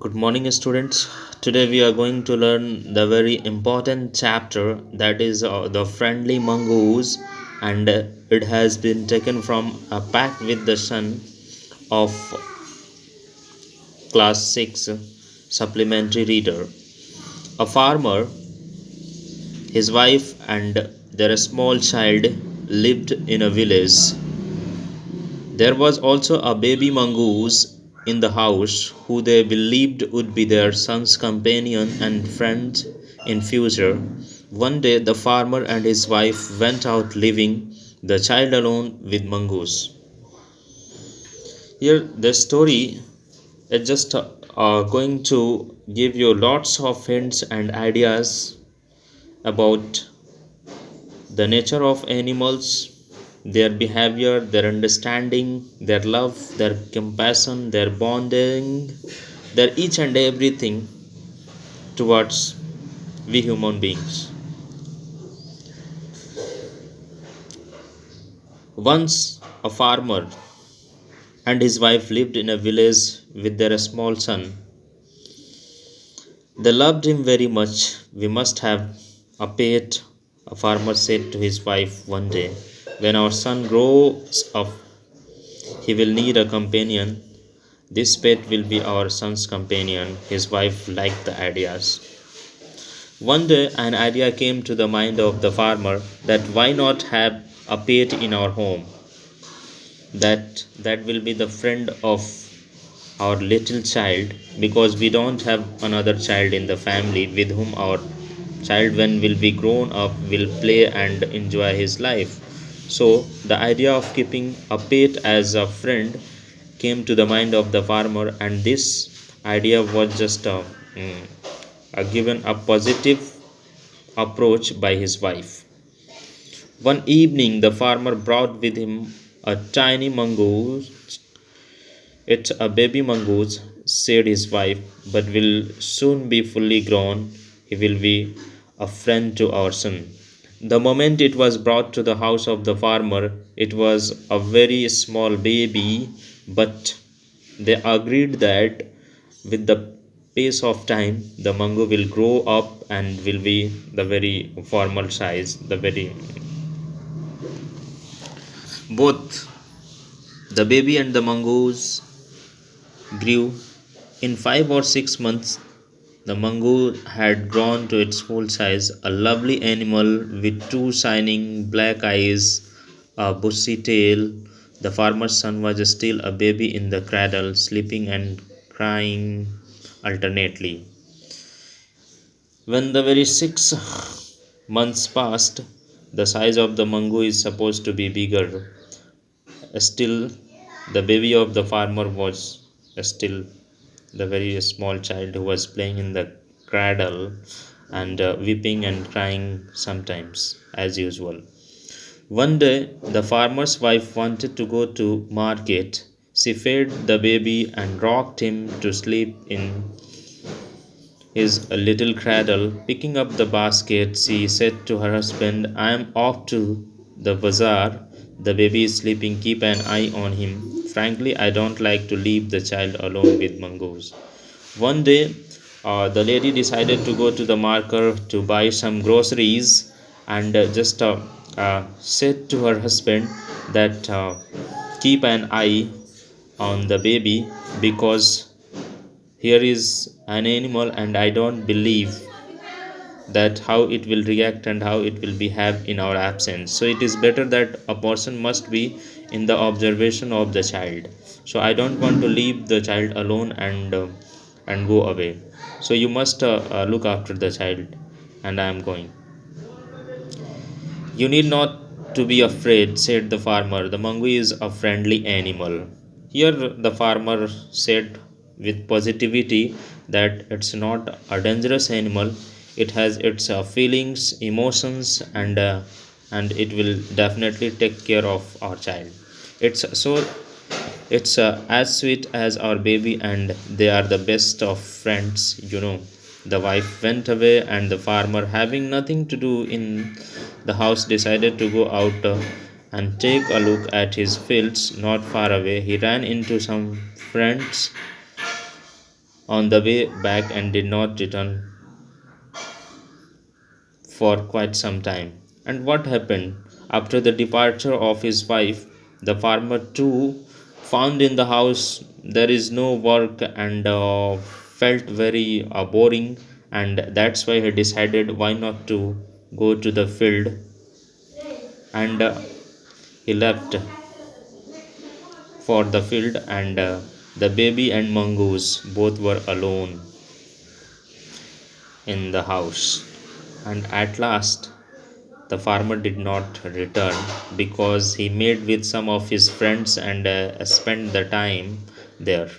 Good morning, students. Today we are going to learn the very important chapter that is the friendly mongoose, and it has been taken from a pact with the son of Class-6 supplementary reader. A farmer, his wife, and their small child lived in a village. There was also a baby mongoose in the house who they believed would be their son's companion and friend in future. One day the farmer and his wife went out leaving the child alone with mongoose. Here the story is just going to give you lots of hints and ideas about the nature of animals, their behavior, their understanding, their love, their compassion, their bonding, their each and everything towards we human beings. Once a farmer and his wife lived in a village with their small son. They loved him very much. We must have a pet, a farmer said to his wife one day. When our son grows up, he will need a companion. This pet will be our son's companion. His wife liked the ideas. One day, an idea came to the mind of the farmer that why not have a pet in our home? That will be the friend of our little child, because we don't have another child in the family with whom our child, when will be grown up, will play and enjoy his life. So the idea of keeping a pet as a friend came to the mind of the farmer, and this idea was just given a positive approach by his wife. One evening the farmer brought with him a tiny mongoose. It's a baby mongoose, said his wife, but will soon be fully grown. He will be a friend to our son. The moment it was brought to the house of the farmer, it was a very small baby, but they agreed that with the pace of time, the mango will grow up and will be the very formal size, the very both the baby and the mongoose grew. In 5 or 6 months, the mango had grown to its full size, a lovely animal with two shining black eyes, a bushy tail. The farmer's son was still a baby in the cradle, sleeping and crying alternately. When the very 6 months passed, the size of the mango is supposed to be bigger. Still, the baby of the farmer was still the very small child who was playing in the cradle and weeping and crying sometimes, as usual. One day, the farmer's wife wanted to go to market. She fed the baby and rocked him to sleep in his little cradle. Picking up the basket, she said to her husband, I am off to the bazaar. The baby is sleeping. Keep an eye on him. Frankly, I don't like to leave the child alone with mongoose. One day, the lady decided to go to the market to buy some groceries, and just said to her husband that keep an eye on the baby, because here is an animal and I don't believe that how it will react and how it will behave in our absence. So it is better that a person must be in the observation of the child. So I don't want to leave the child alone and go away. So you must look after the child, and I am going. You need not to be afraid, said the farmer. The mango is a friendly animal. Here, the farmer said with positivity that it's not a dangerous animal. It has its feelings, emotions, and it will definitely take care of our child. It's as sweet as our baby, and they are the best of friends. The wife went away, and the farmer, having nothing to do in the house, decided to go out and take a look at his fields not far away. He ran into some friends on the way back and did not return for quite some time. And what happened? After the departure of his wife, the farmer too found in the house there is no work and felt very boring, and that's why he decided why not to go to the field, and he left for the field, and the baby and mongoose both were alone in the house. And at last the farmer did not return because he made with some of his friends and spent the time there.